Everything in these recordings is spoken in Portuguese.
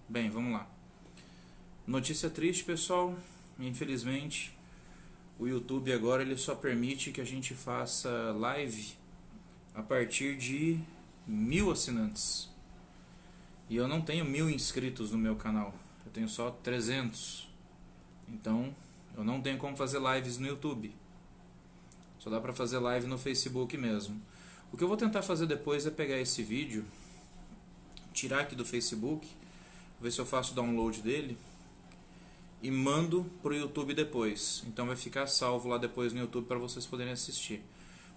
Bem, vamos lá. Notícia triste, pessoal. Infelizmente, o YouTube agora ele só permite que a gente faça live a partir de 1.000 assinantes. E eu não tenho 1.000 inscritos no meu canal. Eu tenho só 300. Então, eu não tenho como fazer lives no YouTube. Só dá pra fazer live no Facebook mesmo. O que eu vou tentar fazer depois é pegar esse vídeo, tirar aqui do Facebook, ver se eu faço o download dele e mando pro YouTube depois. Então vai ficar salvo lá depois no YouTube para vocês poderem assistir.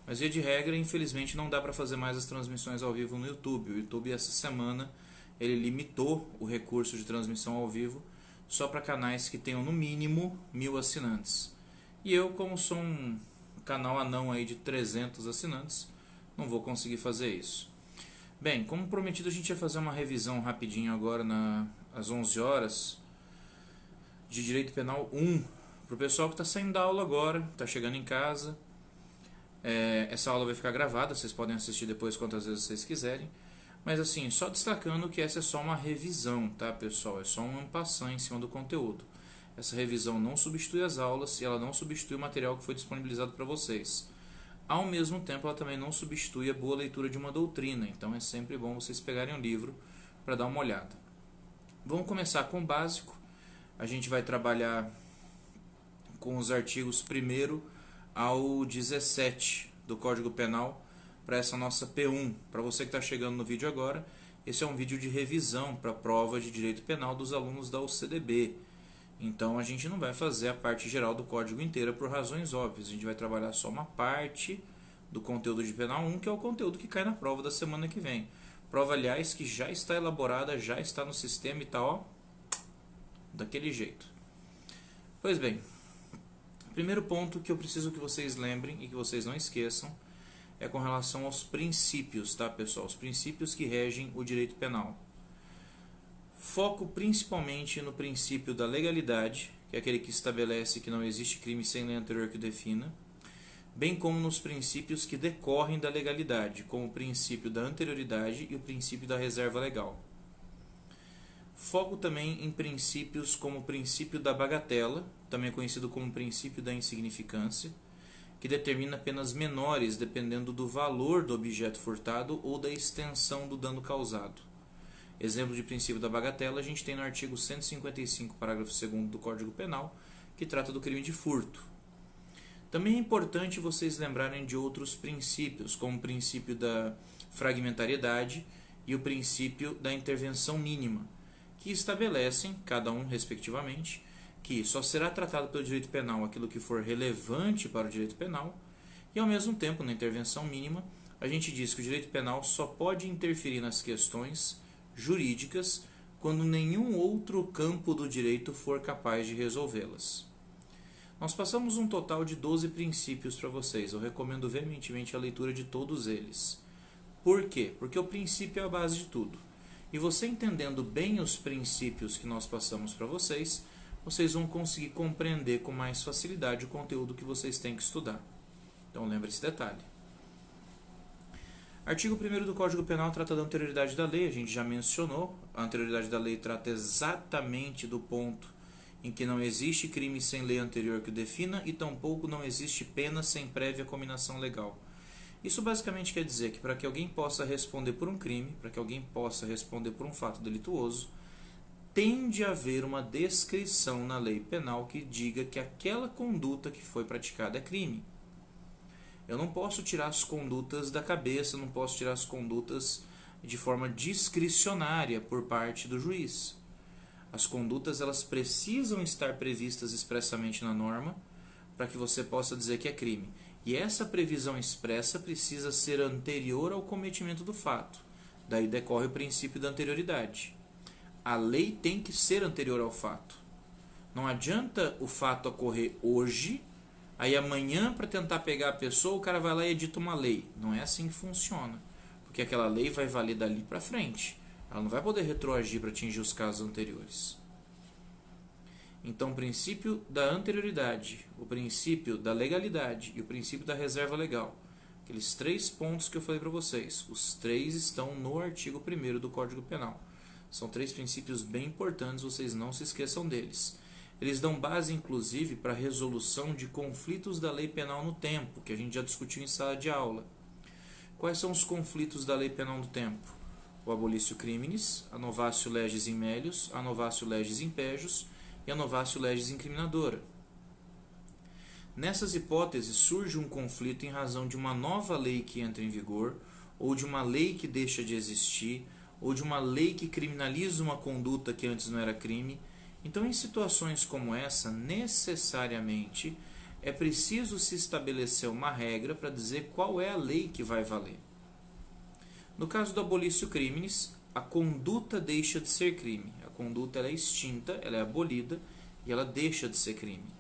Mas via de regra, infelizmente não dá para fazer mais as transmissões ao vivo no YouTube. O YouTube essa semana ele limitou o recurso de transmissão ao vivo só para canais que tenham no mínimo 1.000 assinantes. E eu, como sou um canal anão aí de 300 assinantes, não vou conseguir fazer isso. Bem, como prometido, a gente ia fazer uma revisão rapidinho agora às 11 horas de Direito Penal 1, para o pessoal que está saindo da aula agora, está chegando em casa. Essa aula vai ficar gravada, vocês podem assistir depois quantas vezes vocês quiserem. Mas assim, só destacando que essa é só uma revisão, tá, pessoal? É só um passant em cima do conteúdo. Essa revisão não substitui as aulas e ela não substitui o material que foi disponibilizado para vocês. Ao mesmo tempo, ela também não substitui a boa leitura de uma doutrina, então é sempre bom vocês pegarem um livro para dar uma olhada. Vamos começar com o básico. A gente vai trabalhar com os artigos 1º ao 17 do Código Penal para essa nossa P1. Para você que está chegando no vídeo agora, esse é um vídeo de revisão para a prova de Direito Penal dos alunos da UCDB. Então a gente não vai fazer a parte geral do código inteira por razões óbvias. A gente vai trabalhar só uma parte do conteúdo de Penal 1, que é o conteúdo que cai na prova da semana que vem. Prova, aliás, que já está elaborada, já está no sistema e está, ó, daquele jeito. Pois bem, primeiro ponto que eu preciso que vocês lembrem e que vocês não esqueçam é com relação aos princípios, tá, pessoal? Os princípios que regem o direito penal. Foco principalmente no princípio da legalidade, que é aquele que estabelece que não existe crime sem lei anterior que o defina, bem como nos princípios que decorrem da legalidade, como o princípio da anterioridade e o princípio da reserva legal. Foco também em princípios como o princípio da bagatela, também conhecido como princípio da insignificância, que determina penas menores dependendo do valor do objeto furtado ou da extensão do dano causado. Exemplo de princípio da bagatela a gente tem no artigo 155, parágrafo 2º do Código Penal, que trata do crime de furto. Também é importante vocês lembrarem de outros princípios, como o princípio da fragmentariedade e o princípio da intervenção mínima, que estabelecem, cada um respectivamente, que só será tratado pelo direito penal aquilo que for relevante para o direito penal, e ao mesmo tempo, na intervenção mínima, a gente diz que o direito penal só pode interferir nas questões jurídicas quando nenhum outro campo do direito for capaz de resolvê-las. Nós passamos um total de 12 princípios para vocês. Eu recomendo veementemente a leitura de todos eles. Por quê? Porque o princípio é a base de tudo. E você entendendo bem os princípios que nós passamos para vocês, vocês vão conseguir compreender com mais facilidade o conteúdo que vocês têm que estudar. Então lembre esse detalhe. Artigo 1º do Código Penal trata da anterioridade da lei, a gente já mencionou. A anterioridade da lei trata exatamente do ponto em que não existe crime sem lei anterior que o defina e tampouco não existe pena sem prévia cominação legal. Isso basicamente quer dizer que para que alguém possa responder por um crime, para que alguém possa responder por um fato delituoso, tem de haver uma descrição na lei penal que diga que aquela conduta que foi praticada é crime. Eu não posso tirar as condutas da cabeça, não posso tirar as condutas de forma discricionária por parte do juiz. As condutas elas precisam estar previstas expressamente na norma para que você possa dizer que é crime. E essa previsão expressa precisa ser anterior ao cometimento do fato. Daí decorre o princípio da anterioridade. A lei tem que ser anterior ao fato. Não adianta o fato ocorrer hoje, aí amanhã, para tentar pegar a pessoa, o cara vai lá e edita uma lei. Não é assim que funciona. Porque aquela lei vai valer dali para frente. Ela não vai poder retroagir para atingir os casos anteriores. Então, o princípio da anterioridade, o princípio da legalidade e o princípio da reserva legal. Aqueles 3 pontos que eu falei para vocês. Os 3 estão no artigo 1º do Código Penal. São 3 princípios bem importantes, vocês não se esqueçam deles. Eles dão base, inclusive, para a resolução de conflitos da lei penal no tempo, que a gente já discutiu em sala de aula. Quais são os conflitos da lei penal no tempo? O abolitio criminis, a novatio legis in melius, a novatio legis in pejus e a novatio legis incriminadora. Nessas hipóteses surge um conflito em razão de uma nova lei que entra em vigor, ou de uma lei que deixa de existir, ou de uma lei que criminaliza uma conduta que antes não era crime. Então, em situações como essa, necessariamente é preciso se estabelecer uma regra para dizer qual é a lei que vai valer. No caso do abolitio criminis, a conduta deixa de ser crime. A conduta ela é extinta, ela é abolida e ela deixa de ser crime.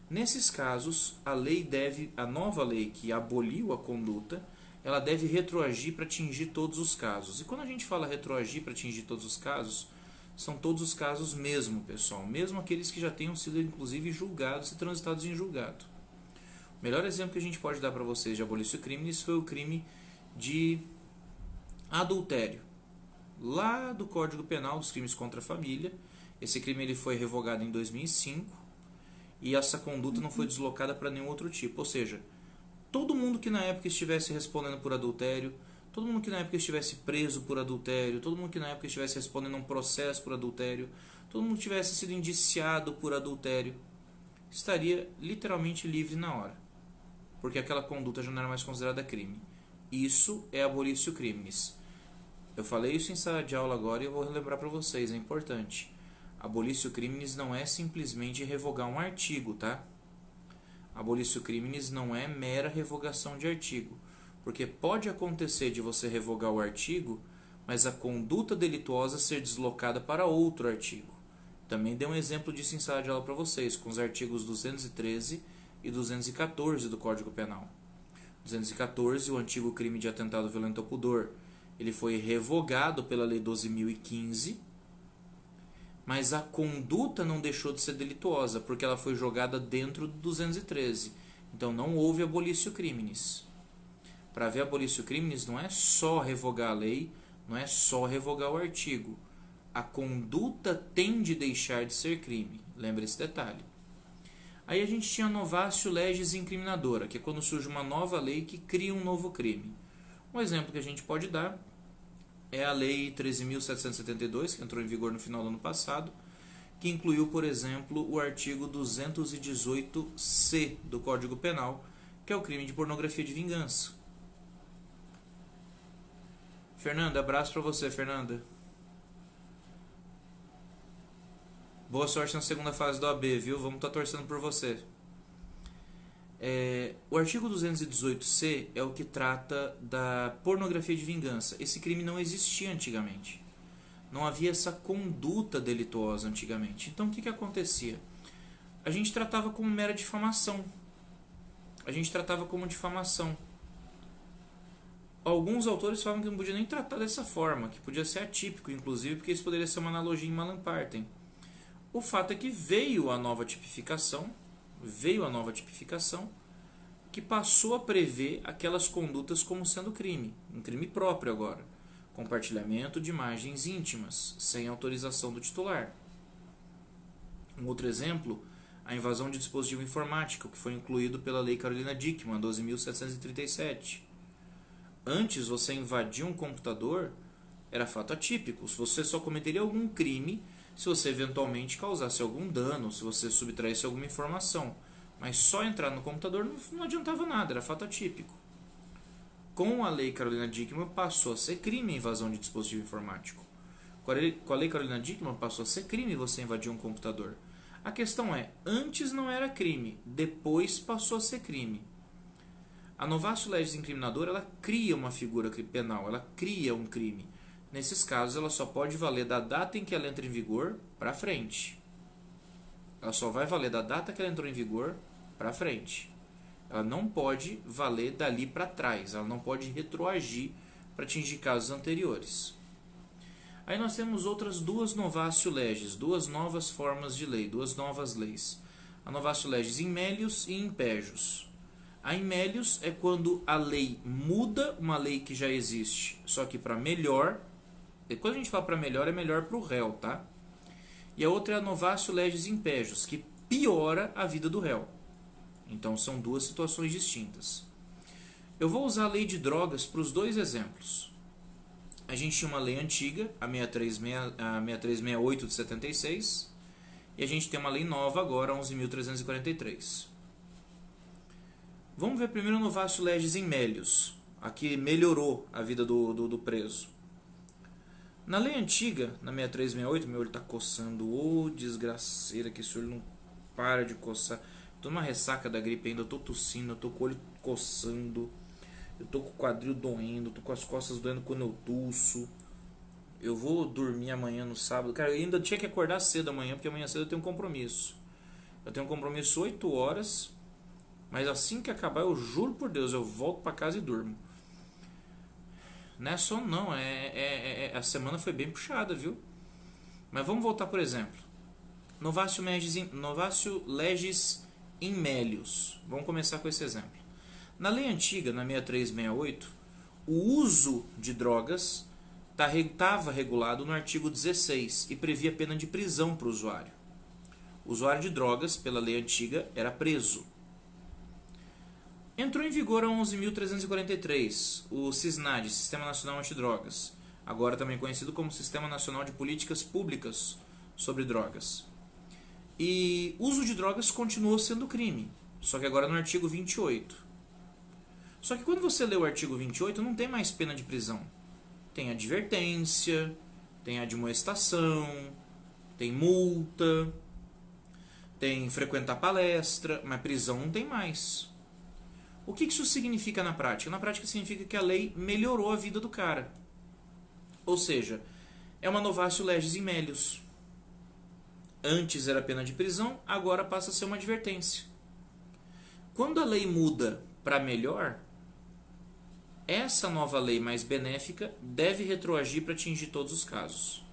Nesses casos, a nova lei que aboliu a conduta, ela deve retroagir para atingir todos os casos. E quando a gente fala retroagir para atingir todos os casos, são todos os casos mesmo, pessoal. Mesmo aqueles que já tenham sido, inclusive, julgados e transitados em julgado. O melhor exemplo que a gente pode dar para vocês de abolitio criminis foi o crime de adultério. Lá do Código Penal dos Crimes contra a Família. Esse crime ele foi revogado em 2005 e essa conduta não foi deslocada para nenhum outro tipo. Ou seja, todo mundo que na época estivesse respondendo por adultério, todo mundo que na época estivesse preso por adultério, todo mundo que na época estivesse respondendo a um processo por adultério, todo mundo que tivesse sido indiciado por adultério, estaria literalmente livre na hora, porque aquela conduta já não era mais considerada crime. Isso é abolitio criminis. Eu falei isso em sala de aula agora e eu vou relembrar para vocês, é importante. Abolitio criminis não é simplesmente revogar um artigo, tá? Abolitio criminis não é mera revogação de artigo. Porque pode acontecer de você revogar o artigo, mas a conduta delituosa ser deslocada para outro artigo. Também dei um exemplo disso em sala de aula para vocês, com os artigos 213 e 214 do Código Penal. 214, o antigo crime de atentado violento ao pudor, ele foi revogado pela Lei 12.015, mas a conduta não deixou de ser delituosa, porque ela foi jogada dentro do 213. Então não houve abolitio criminis. Para haver abolitio criminis não é só revogar a lei, não é só revogar o artigo. A conduta tem de deixar de ser crime. Lembra esse detalhe. Aí a gente tinha a novatio legis incriminadora, que é quando surge uma nova lei que cria um novo crime. Um exemplo que a gente pode dar é a Lei 13.772, que entrou em vigor no final do ano passado, que incluiu, por exemplo, o artigo 218-C do Código Penal, que é o crime de pornografia de vingança. Fernanda, abraço para você, Fernanda. Boa sorte na segunda fase do AB, viu? Vamos estar torcendo por você. O artigo 218-C é o que trata da pornografia de vingança. Esse crime não existia antigamente. Não havia essa conduta delituosa antigamente. Então o que acontecia? A gente tratava como mera difamação. Alguns autores falam que não podia nem tratar dessa forma, que podia ser atípico, inclusive, porque isso poderia ser uma analogia em Malam Partem. O fato é que veio a nova tipificação, que passou a prever aquelas condutas como sendo crime, um crime próprio agora, compartilhamento de imagens íntimas, sem autorização do titular. Um outro exemplo, a invasão de dispositivo informático, que foi incluído pela Lei Carolina Dickmann, 12.737. Antes, você invadir um computador era fato atípico. Você só cometeria algum crime se você eventualmente causasse algum dano, se você subtraísse alguma informação. Mas só entrar no computador não adiantava nada, era fato atípico. Com a Lei Carolina Dickmann passou a ser crime a invasão de dispositivo informático. Com a Lei Carolina Dickmann passou a ser crime você invadir um computador. A questão é, antes não era crime, depois passou a ser crime. A novatio legis incriminadora, ela cria uma figura penal, ela cria um crime. Nesses casos, ela só pode valer da data em que ela entra em vigor para frente. Ela só vai valer da data que ela entrou em vigor para frente. Ela não pode valer dali para trás, ela não pode retroagir para atingir casos anteriores. Aí nós temos outras duas novatio legis, duas novas formas de lei, duas novas leis. A novatio legis in melius e in pejus. A in melius é quando a lei muda uma lei que já existe, só que para melhor, quando a gente fala para melhor, é melhor para o réu, tá? E a outra é a novatio legis impejus, que piora a vida do réu. Então são duas situações distintas. Eu vou usar a lei de drogas para os dois exemplos. A gente tinha uma lei antiga, a 6368 de 76, e a gente tem uma lei nova agora, 11.343. Vamos ver primeiro o novatio legis in melius. Aqui melhorou a vida do preso. Na lei antiga, na 6368, meu olho está coçando. Ô, desgraceira, que esse olho não para de coçar. Tô numa ressaca da gripe ainda, eu tô tossindo, eu tô com o olho coçando. Eu tô com o quadril doendo, tô com as costas doendo quando eu tuço. Eu vou dormir amanhã no sábado. Cara, eu ainda tinha que acordar cedo amanhã, porque amanhã cedo eu tenho um compromisso. Eu tenho um compromisso 8 horas, mas assim que acabar, eu juro por Deus, eu volto pra casa e durmo. Não é só não, a semana foi bem puxada, viu? Mas vamos voltar, por exemplo. Novatio legis in melius. Vamos começar com esse exemplo. Na lei antiga, na 6368, o uso de drogas estava regulado no artigo 16 e previa pena de prisão para o usuário. O usuário de drogas, pela lei antiga, era preso. Entrou em vigor a 11.343, o SISNAD, Sistema Nacional Antidrogas, agora também conhecido como Sistema Nacional de Políticas Públicas sobre Drogas. E uso de drogas continuou sendo crime, só que agora no artigo 28. Só que quando você lê o artigo 28, não tem mais pena de prisão. Tem advertência, tem admoestação, tem multa, tem frequentar palestra, mas prisão não tem mais. O que isso significa na prática? Na prática significa que a lei melhorou a vida do cara. Ou seja, é uma novatio legis in melius. Antes era pena de prisão, agora passa a ser uma advertência. Quando a lei muda para melhor, essa nova lei mais benéfica deve retroagir para atingir todos os casos.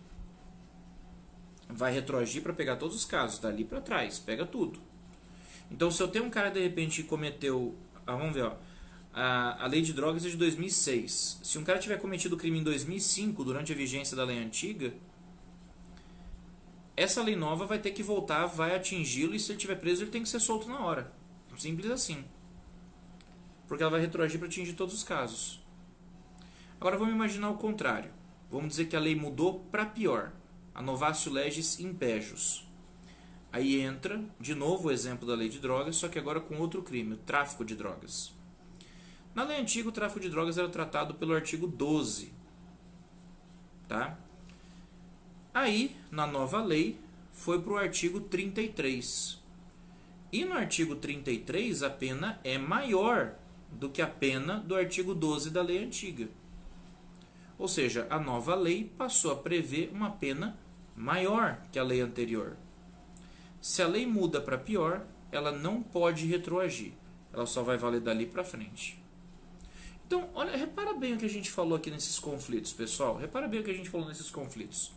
Vai retroagir para pegar todos os casos, dali para trás, pega tudo. Então, se eu tenho um cara de repente que cometeu, vamos ver, ó, a lei de drogas é de 2006. Se um cara tiver cometido crime em 2005, durante a vigência da lei antiga, essa lei nova vai ter que voltar, vai atingi-lo, e se ele estiver preso, ele tem que ser solto na hora. Simples assim. Porque ela vai retroagir para atingir todos os casos. Agora vamos imaginar o contrário. Vamos dizer que a lei mudou para pior. A novatio legis impejus. Aí entra, de novo, o exemplo da lei de drogas, só que agora com outro crime, o tráfico de drogas. Na lei antiga, o tráfico de drogas era tratado pelo artigo 12. Tá? Aí, na nova lei, foi para o artigo 33. E no artigo 33, a pena é maior do que a pena do artigo 12 da lei antiga. Ou seja, a nova lei passou a prever uma pena maior que a lei anterior. Se a lei muda para pior, ela não pode retroagir. Ela só vai valer dali para frente. Então, olha, repara bem o que a gente falou aqui nesses conflitos, pessoal. Repara bem o que a gente falou nesses conflitos.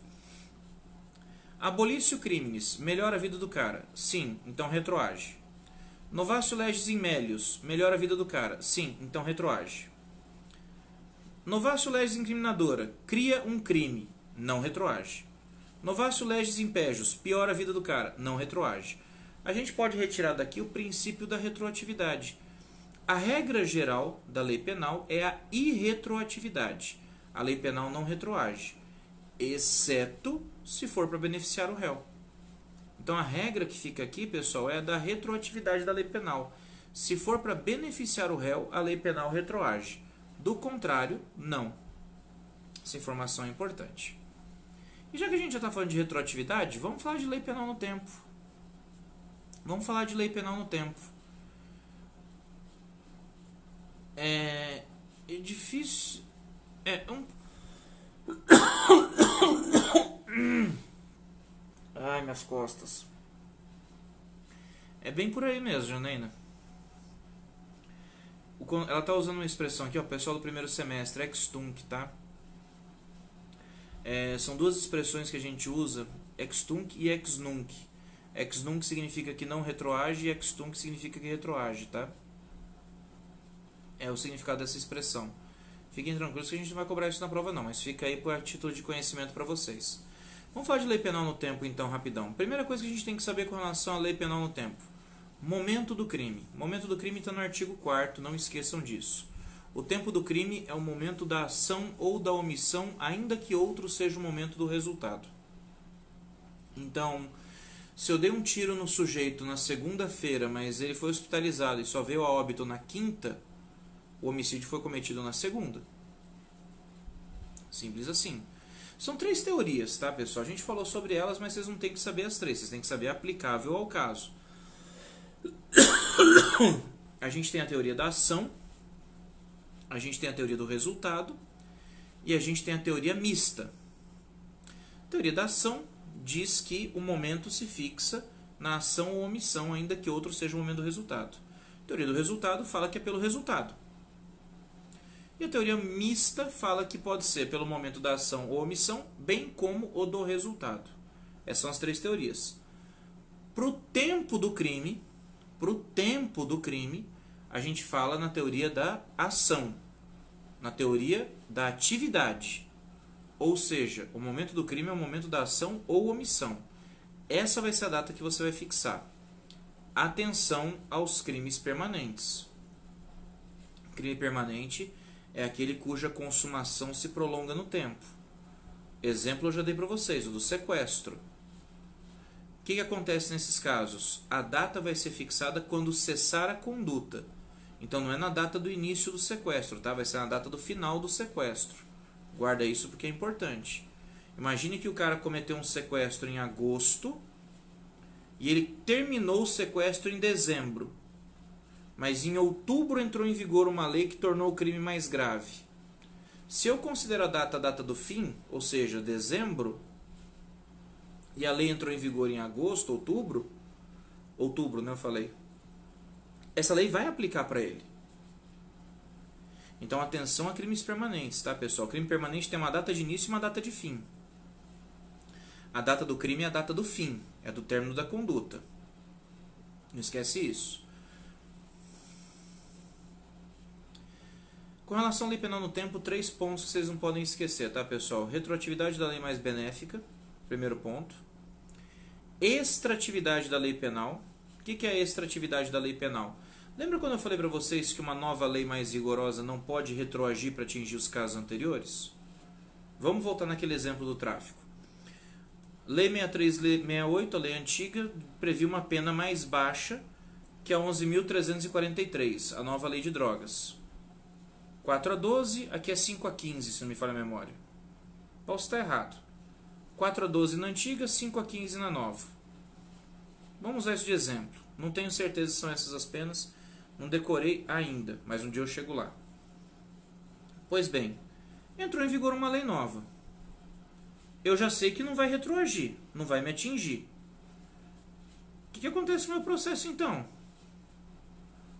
Abolício criminis, melhora a vida do cara. Sim, então retroage. Novatio legis in melius, melhora a vida do cara. Sim, então retroage. Novatio legis incriminadora, cria um crime. Não retroage. Novatio legis impejus, piora a vida do cara. Não retroage. A gente pode retirar daqui o princípio da retroatividade. A regra geral da lei penal é a irretroatividade. A lei penal não retroage, exceto se for para beneficiar o réu. Então a regra que fica aqui, pessoal, é a da retroatividade da lei penal. Se for para beneficiar o réu, a lei penal retroage. Do contrário, não. Essa informação é importante. E já que a gente já está falando de retroatividade, vamos falar de lei penal no tempo. Vamos falar de lei penal no tempo. É difícil. Ai, minhas costas. É bem por aí mesmo, Janaína. Ela está usando uma expressão aqui, ó, pessoal do primeiro semestre, ex-tunc, tá? São duas expressões que a gente usa, ex-tunc e ex-nunc. Ex-nunc significa que não retroage e ex-tunc significa que retroage, tá? É o significado dessa expressão. Fiquem tranquilos que a gente não vai cobrar isso na prova não, mas fica aí por título de conhecimento para vocês. Vamos falar de lei penal no tempo então, rapidão. Primeira coisa que a gente tem que saber com relação à lei penal no tempo. Momento do crime. O momento do crime está no artigo 4º, não esqueçam disso. O tempo do crime é o momento da ação ou da omissão, ainda que outro seja o momento do resultado. Então, se eu dei um tiro no sujeito na segunda-feira, mas ele foi hospitalizado e só veio a óbito na quinta, o homicídio foi cometido na segunda. Simples assim. São 3 teorias, tá, pessoal? A gente falou sobre elas, mas vocês não têm que saber as 3, vocês têm que saber aplicável ao caso. A gente tem a teoria da ação, a gente tem a teoria do resultado e a gente tem a teoria mista. A teoria da ação diz que o momento se fixa na ação ou omissão, ainda que outro seja o momento do resultado. A teoria do resultado fala que é pelo resultado. E a teoria mista fala que pode ser pelo momento da ação ou omissão, bem como o do resultado. Essas são as 3 teorias. Para o tempo do crime, a gente fala na teoria da ação, na teoria da atividade. Ou seja, o momento do crime é o momento da ação ou omissão. Essa vai ser a data que você vai fixar. Atenção aos crimes permanentes. Crime permanente é aquele cuja consumação se prolonga no tempo. Exemplo eu já dei para vocês, o do sequestro. O que acontece nesses casos? A data vai ser fixada quando cessar a conduta. Então não é na data do início do sequestro, tá? Vai ser na data do final do sequestro. Guarda isso porque é importante. Imagine que o cara cometeu um sequestro em agosto e ele terminou o sequestro em dezembro. Mas em outubro entrou em vigor uma lei que tornou o crime mais grave. Se eu considero a data do fim, ou seja, dezembro, e a lei entrou em vigor em agosto, outubro, né, eu falei. Essa lei vai aplicar para ele. Então, atenção a crimes permanentes, tá, pessoal? Crime permanente tem uma data de início e uma data de fim. A data do crime é a data do fim, é do término da conduta. Não esquece isso. Com relação à lei penal no tempo, 3 pontos que vocês não podem esquecer, tá, pessoal? Retroatividade da lei mais benéfica, primeiro ponto. Extratividade da lei penal. O que é a extratividade da lei penal? Lembra quando eu falei para vocês que uma nova lei mais rigorosa não pode retroagir para atingir os casos anteriores? Vamos voltar naquele exemplo do tráfico. Lei 6368, a lei antiga, previu uma pena mais baixa que a 11.343, a nova lei de drogas. 4 a 12, aqui é 5 a 15, se não me falha a memória. Posso estar errado. 4 a 12 na antiga, 5 a 15 na nova. Vamos usar isso de exemplo. Não tenho certeza se são essas as penas, não decorei ainda, mas um dia eu chego lá. Pois bem, entrou em vigor uma lei nova. Eu já sei que não vai retroagir, não vai me atingir. O que acontece no meu processo então?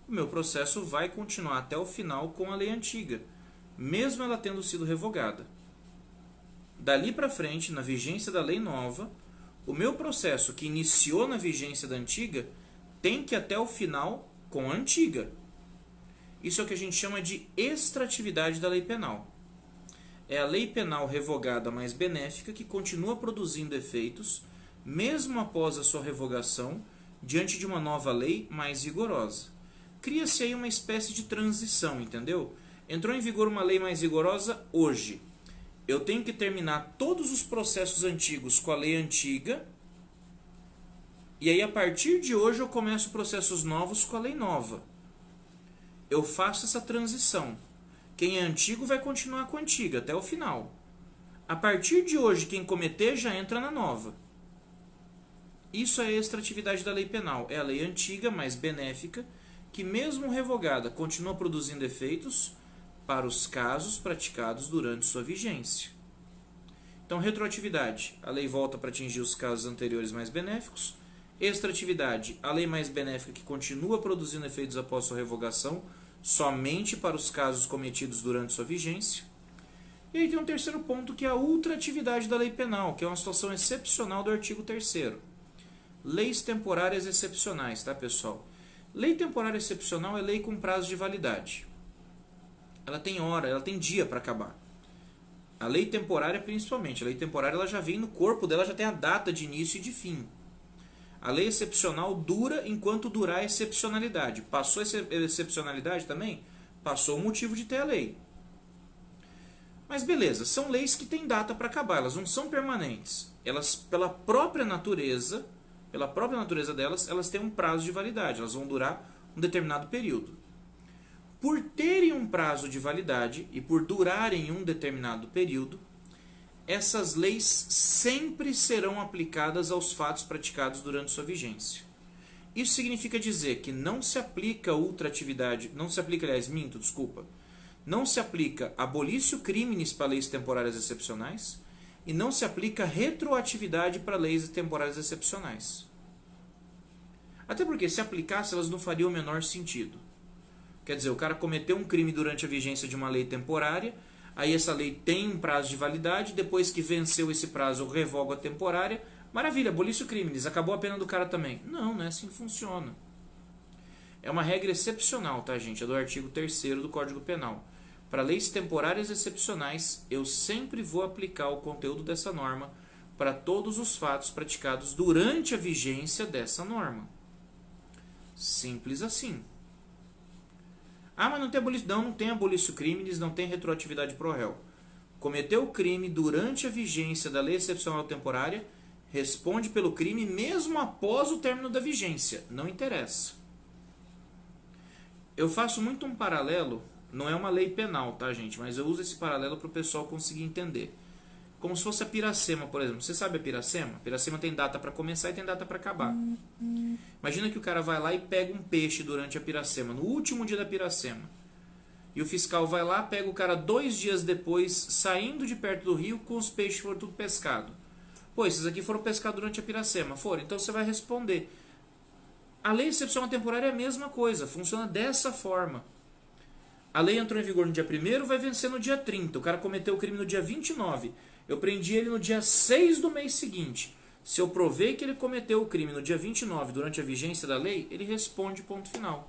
O meu processo vai continuar até o final com a lei antiga, mesmo ela tendo sido revogada. Dali para frente, na vigência da lei nova, o meu processo que iniciou na vigência da antiga tem que ir até o final com a antiga. Isso é o que a gente chama de extratividade da lei penal. É a lei penal revogada mais benéfica que continua produzindo efeitos, mesmo após a sua revogação, diante de uma nova lei mais rigorosa. Cria-se aí uma espécie de transição, entendeu? Entrou em vigor uma lei mais rigorosa hoje. Eu tenho que terminar todos os processos antigos com a lei antiga. E aí, a partir de hoje, eu começo processos novos com a lei nova. Eu faço essa transição. Quem é antigo vai continuar com a antiga até o final. A partir de hoje, quem cometer já entra na nova. Isso é a extratividade da lei penal. É a lei antiga, mais benéfica, que mesmo revogada continua produzindo efeitos para os casos praticados durante sua vigência. Então, retroatividade, a lei volta para atingir os casos anteriores mais benéficos. Extratividade, a lei mais benéfica que continua produzindo efeitos após sua revogação, somente para os casos cometidos durante sua vigência. E aí tem um terceiro ponto, que é a ultratividade da lei penal, que é uma situação excepcional do artigo 3º. Leis temporárias excepcionais, tá, pessoal? Lei temporária excepcional é lei com prazo de validade. ela tem hora, ela tem dia para acabar. A lei temporária, principalmente, a lei temporária ela já vem no corpo dela, já tem a data de início e de fim. A lei excepcional dura enquanto durar a excepcionalidade. Passou a excepcionalidade também? Passou o motivo de ter a lei. Mas beleza, são leis que têm data para acabar, elas não são permanentes. Elas, pela própria natureza delas, elas têm um prazo de validade, elas vão durar um determinado período. Por terem um prazo de validade e por durarem um determinado período, essas leis sempre serão aplicadas aos fatos praticados durante sua vigência. Isso significa dizer que não se aplica ultratividade, não se aplica, aliás, não se aplica abolício criminis para leis temporárias excepcionais e não se aplica retroatividade para leis temporárias excepcionais. Até porque, se aplicasse, elas não fariam o menor sentido. Quer dizer, o cara cometeu um crime durante a vigência de uma lei temporária, aí essa lei tem um prazo de validade, depois que venceu esse prazo, eu revogo a temporária. Maravilha, abolício criminis, acabou a pena do cara também. Não, não é assim que funciona. É uma regra excepcional, tá, gente? É do artigo 3º do Código Penal. Para leis temporárias excepcionais, eu sempre vou aplicar o conteúdo dessa norma para todos os fatos praticados durante a vigência dessa norma. Simples assim. Ah, mas não tem abolício. Não tem abolício criminis, não tem retroatividade pro réu. Cometeu o crime durante a vigência da lei excepcional temporária, responde pelo crime mesmo após o término da vigência. Não interessa. Eu faço muito um paralelo, não é uma lei penal, tá, gente? Mas eu uso esse paralelo para o pessoal conseguir entender. Como se fosse a piracema, por exemplo. Você sabe a piracema? A piracema tem data para começar e tem data para acabar. Imagina que o cara vai lá e pega um peixe durante a piracema, no último dia da piracema. E o fiscal vai lá, pega o cara 2 dias depois, saindo de perto do rio, com os peixes foram tudo pescado. Pô, esses aqui foram pescados durante a piracema. Foram. Então você vai responder. A lei excepcional temporária é a mesma coisa, funciona dessa forma. A lei entrou em vigor no dia 1º, vai vencer no dia 30. O cara cometeu o crime no dia 29. Eu prendi ele no dia 6 do mês seguinte. Se eu provei que ele cometeu o crime no dia 29 durante a vigência da lei, ele responde, ponto final.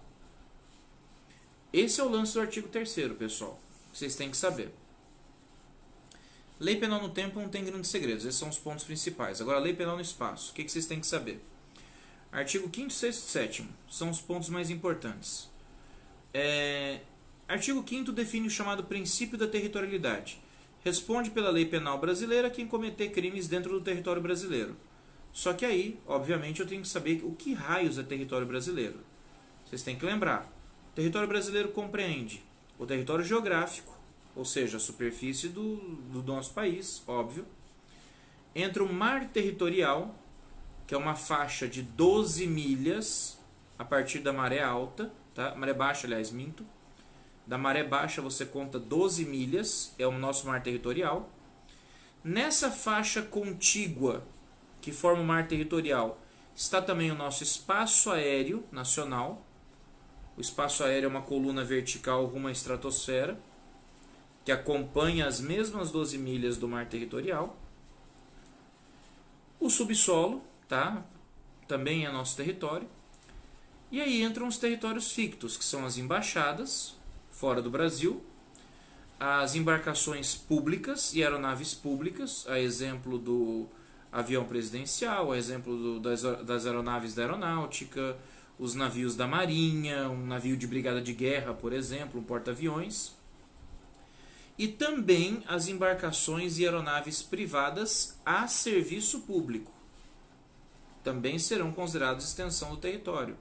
Esse é o lance do artigo 3º, pessoal. Vocês têm que saber. Lei penal no tempo não tem grandes segredos. Esses são os pontos principais. Agora, lei penal no espaço. O que vocês têm que saber? Artigo 5º, 6º e 7º são os pontos mais importantes. Artigo 5º define o chamado princípio da territorialidade. Responde pela lei penal brasileira quem cometer crimes dentro do território brasileiro. Só que aí, obviamente, eu tenho que saber o que raios é território brasileiro. Vocês têm que lembrar. O território brasileiro compreende o território geográfico, ou seja, a superfície do nosso país, óbvio. Entra o mar territorial, que é uma faixa de 12 milhas a partir da maré alta, tá? Maré baixa, aliás, minto. Da maré baixa você conta 12 milhas, é o nosso mar territorial. Nessa faixa contígua que forma o mar territorial está também o nosso espaço aéreo nacional. O espaço aéreo é uma coluna vertical rumo à estratosfera, que acompanha as mesmas 12 milhas do mar territorial. O subsolo, tá? Também é nosso território. E aí entram os territórios fictos, que são as embaixadas fora do Brasil, as embarcações públicas e aeronaves públicas, a exemplo do avião presidencial, a exemplo das aeronaves da aeronáutica, os navios da marinha, um navio de brigada de guerra, por exemplo, um porta-aviões, e também as embarcações e aeronaves privadas a serviço público. Também serão considerados extensão do território.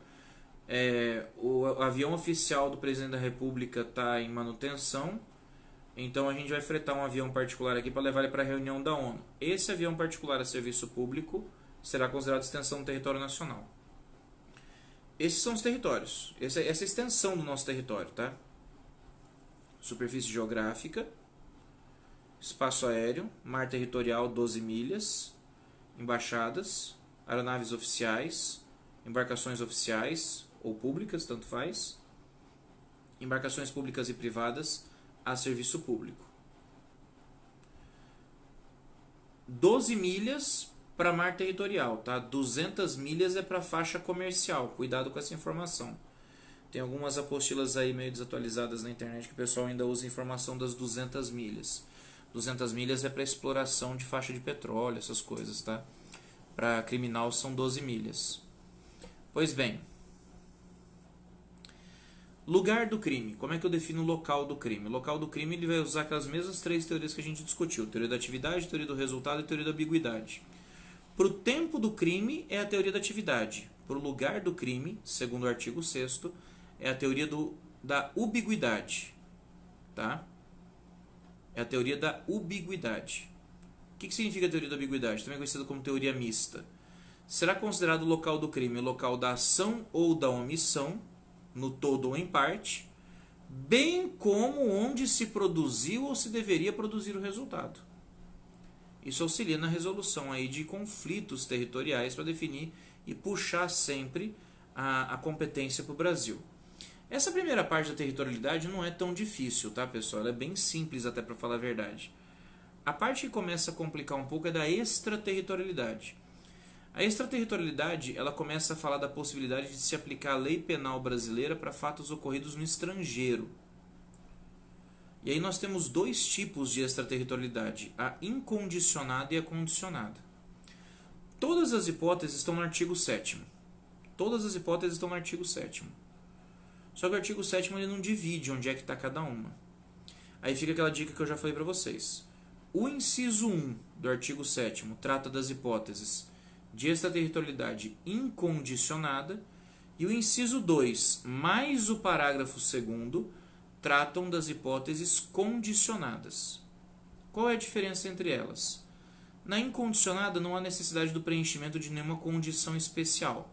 O avião oficial do presidente da República está em manutenção, então a gente vai fretar um avião particular aqui para levar ele para a reunião da ONU. Esse avião particular a serviço público será considerado extensão do território nacional. Esses são os territórios, essa é a extensão do nosso território, tá? Superfície geográfica, espaço aéreo, mar territorial 12 milhas, embaixadas, aeronaves oficiais, embarcações oficiais ou públicas, tanto faz, embarcações públicas e privadas a serviço público. 12 milhas para mar territorial, tá? 200 milhas é para faixa comercial, cuidado com essa informação. Tem algumas apostilas aí meio desatualizadas na internet que o pessoal ainda usa informação das 200 milhas. 200 milhas é para exploração de faixa de petróleo, essas coisas, tá? Para criminal são 12 milhas. Pois bem, lugar do crime. Como é que eu defino o local do crime? O local do crime ele vai usar aquelas mesmas três teorias que a gente discutiu. Teoria da atividade, teoria do resultado e teoria da ambiguidade. Para o tempo do crime é a teoria da atividade. Para o lugar do crime, segundo o artigo 6º, é a teoria da ubiguidade. Tá? É a teoria da ubiguidade. O que significa a teoria da ambiguidade? Também conhecida como teoria mista. Será considerado o local do crime o local da ação ou da omissão, no todo ou em parte, bem como onde se produziu ou se deveria produzir o resultado. Isso auxilia na resolução aí de conflitos territoriais para definir e puxar sempre a competência para o Brasil. Essa primeira parte da territorialidade não é tão difícil, tá, pessoal? Ela é bem simples até para falar a verdade. A parte que começa a complicar um pouco é da extraterritorialidade. A extraterritorialidade, ela começa a falar da possibilidade de se aplicar a lei penal brasileira para fatos ocorridos no estrangeiro. E aí nós temos dois tipos de extraterritorialidade, a incondicionada e a condicionada. Todas as hipóteses estão no artigo 7º. Todas as hipóteses estão no artigo 7º. Só que o artigo 7º ele não divide onde é que está cada uma. Aí fica aquela dica que eu já falei para vocês. O inciso 1 do artigo 7º trata das hipóteses de extraterritorialidade incondicionada e o inciso 2 mais o parágrafo 2º tratam das hipóteses condicionadas. Qual é a diferença entre elas? Na incondicionada não há necessidade do preenchimento de nenhuma condição especial.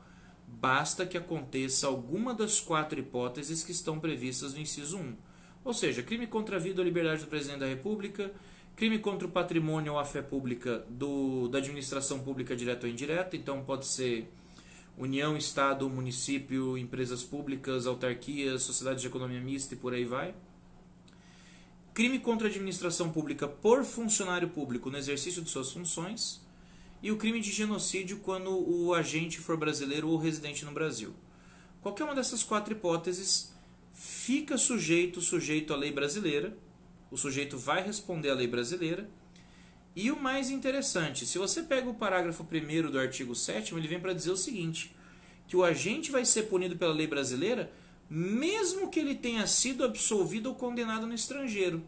Basta que aconteça alguma das 4 hipóteses que estão previstas no inciso 1. Ou seja, crime contra a vida ou liberdade do presidente da República, crime contra o patrimônio ou a fé pública da administração pública direta ou indireta, então pode ser União, Estado, município, empresas públicas, autarquias, sociedades de economia mista e por aí vai. Crime contra a administração pública por funcionário público no exercício de suas funções. E o crime de genocídio quando o agente for brasileiro ou residente no Brasil. Qualquer uma dessas 4 hipóteses fica sujeito à lei brasileira. O sujeito vai responder à lei brasileira. E o mais interessante, se você pega o parágrafo 1º do artigo 7º, ele vem para dizer o seguinte, que o agente vai ser punido pela lei brasileira mesmo que ele tenha sido absolvido ou condenado no estrangeiro.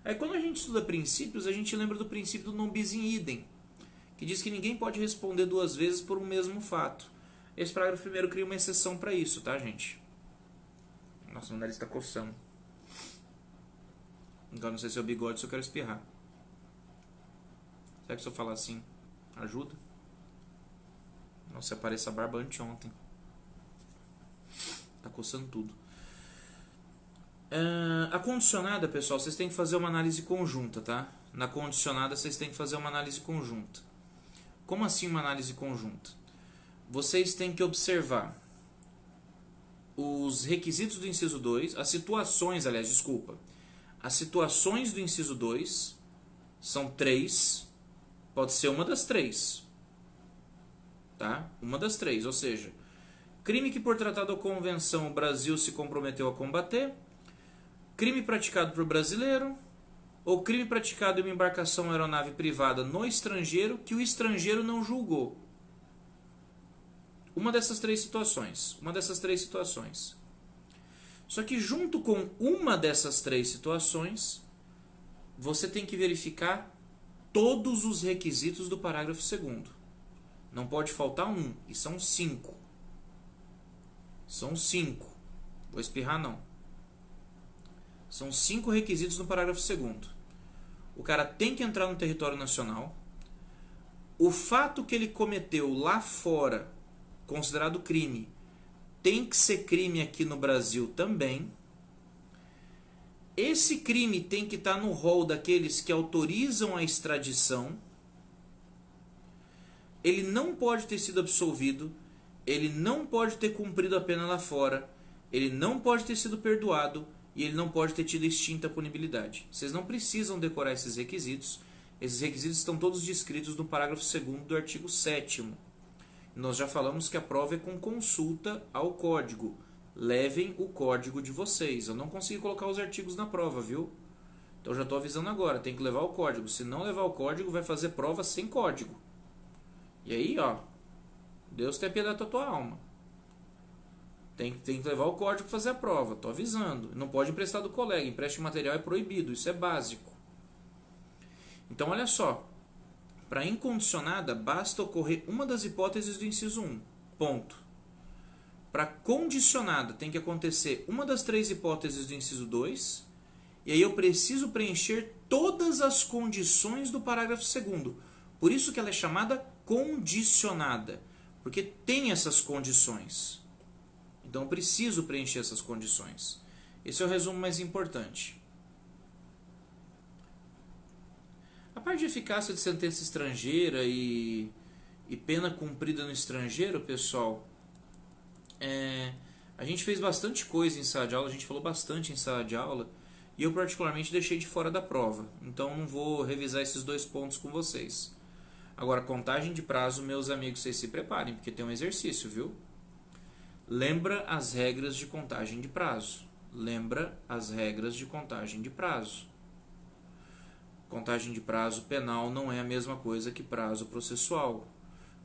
Aí quando a gente estuda princípios, a gente lembra do princípio do non bis in idem, que diz que ninguém pode responder 2 vezes por um mesmo fato. Esse parágrafo 1º cria uma exceção para isso, tá, gente? Nossa, meu nariz está coçando. Então não sei se é o bigode ou se eu quero espirrar. Será que se eu falar assim, ajuda? Nossa, apareceu a barba anteontem. Tá coçando tudo. A condicionada, pessoal, vocês têm que fazer uma análise conjunta, tá? Na condicionada, vocês têm que fazer uma análise conjunta. Como assim uma análise conjunta? Vocês têm que observar os requisitos do inciso 2, as situações do inciso 2 são 3, pode ser uma das 3, tá? Uma das 3, ou seja, crime que por tratado ou convenção o Brasil se comprometeu a combater, crime praticado por brasileiro, ou crime praticado em uma embarcação ou aeronave privada no estrangeiro que o estrangeiro não julgou. Uma dessas três situações. Só que junto com uma dessas 3 situações, você tem que verificar todos os requisitos do parágrafo 2º. Não pode faltar um, e são 5. São 5. Vou espirrar não. São 5 requisitos no parágrafo 2º. O cara tem que entrar no território nacional. O fato que ele cometeu lá fora, considerado crime, tem que ser crime aqui no Brasil também. Esse crime tem que estar no rol daqueles que autorizam a extradição. Ele não pode ter sido absolvido. Ele não pode ter cumprido a pena lá fora. Ele não pode ter sido perdoado. E ele não pode ter tido extinta a punibilidade. Vocês não precisam decorar esses requisitos. Esses requisitos estão todos descritos no parágrafo 2º do artigo 7º. Nós já falamos que a prova é com consulta ao código. levem o código de vocês. Eu não consegui colocar os artigos na prova, viu? Então já estou avisando agora, tem que levar o código. Se não levar o código, vai fazer prova sem código. E aí, ó, Deus tenha piedade da tua alma. Tem que levar o código para fazer a prova, tô avisando. Não pode emprestar do colega, empréstimo material é proibido, isso é básico. Então olha só, para incondicionada basta ocorrer uma das hipóteses do inciso 1, ponto. Para condicionada tem que acontecer uma das 3 hipóteses do inciso 2, e aí eu preciso preencher todas as condições do parágrafo 2º. Por isso que ela é chamada condicionada, porque tem essas condições. Então eu preciso preencher essas condições. Esse é o resumo mais importante. A parte de eficácia de sentença estrangeira e pena cumprida no estrangeiro, pessoal, a gente fez bastante coisa em sala de aula, a gente falou bastante em sala de aula, e eu particularmente deixei de fora da prova. Então não vou revisar esses 2 pontos com vocês. Agora, contagem de prazo, meus amigos, vocês se preparem, porque tem um exercício, viu? Lembra as regras de contagem de prazo. Lembra as regras de contagem de prazo. Contagem de prazo penal não é a mesma coisa que prazo processual.